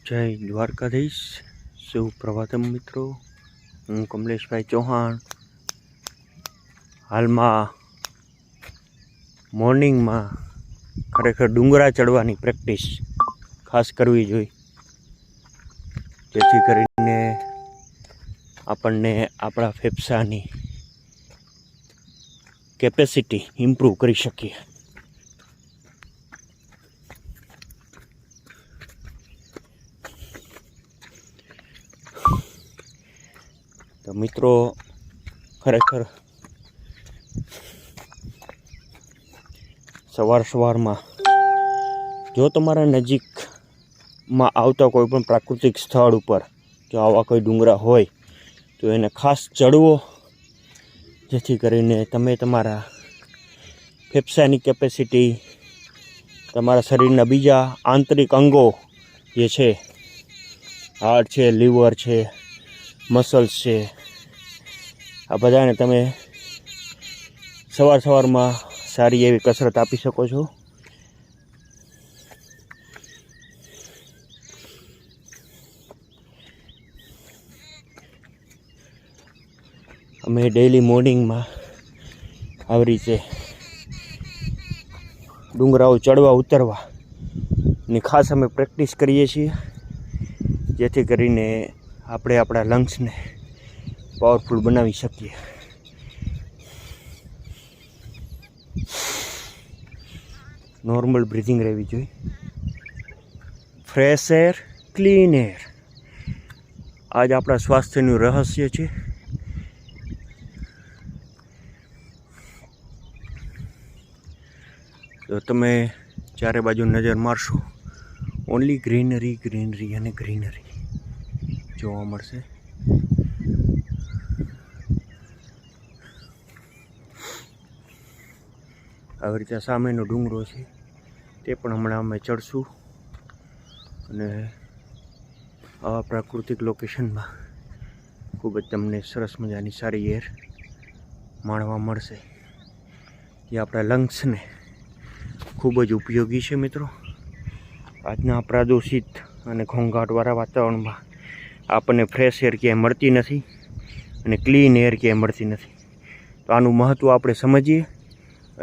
જય દ્વારકાધીશ, સુપ્રભાતમ મિત્રો। હું કમલેશભાઈ ચૌહાણ। હાલમાં મોર્નિંગમાં ખરેખર ડુંગરા ચડવાની પ્રેક્ટિસ ખાસ કરવી જોઈએ, જેથી કરીને આપણને આપણા ફેફસાની કેપેસિટી ઇમ્પ્રૂવ કરી શકીએ। તો મિત્રો, ખરેખર સવારમાં જો તમારા નજીકમાં આવતા કોઈ પણ પ્રાકૃતિક સ્થળ ઉપર જો આવા કોઈ ડુંગરા હોય તો એને ખાસ ચડવો, જેથી કરીને તમે તમારા ફેફસાની કેપેસિટી, તમારા શરીરના બીજા આંતરિક અંગો જે છે, હાર્ટ છે, લીવર છે, મસલ્સ છે, આ બધાને તમે સવારમાં સારી એવી કસરત આપી શકો છો। અમે ડેઈલી મોર્નિંગમાં આવી રીતે ડુંગરાઓ ચડવા ઉતરવા ની ખાસ અમે પ્રેક્ટિસ કરીએ છીએ, જેથી કરીને આપણે આપણા લંગ્સને પાવરફુલ બનાવી શકીએ। નોર્મલ બ્રીથિંગ રહેવી જોઈએ, ફ્રેશ એર, ક્લીન એર, આજ આપણા સ્વાસ્થ્યનું રહસ્ય છે। તો તમે ચારે બાજુ નજર મારશો, ઓનલી ગ્રીનરી, ગ્રીનરી અને ગ્રીનરી જોવા મળશે। આવી રીતે સામેનો ડુંગરો છે તે પણ હમણાં અમે ચડશું, અને આવા પ્રાકૃતિક લોકેશનમાં ખૂબ જ તમને સરસ મજાની સારી એર માણવા મળશે, જે આપણા લંગ્સને ખૂબ જ ઉપયોગી છે। મિત્રો, આજના પ્રદૂષિત અને ઘોંઘાટવાળા વાતાવરણમાં આપણને ફ્રેશ એર ક્યાંય મળતી નથી અને ક્લીન એર ક્યાંય મળતી નથી। તો આનું મહત્ત્વ આપણે સમજીએ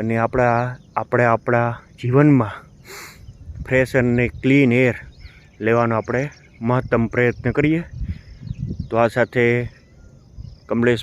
અને આપણા જીવનમાં ફ્રેશ અને ક્લીન એર લેવાનો આપણે મહત્તમ પ્રયત્ન કરીએ। તો આ સાથે કમલેશ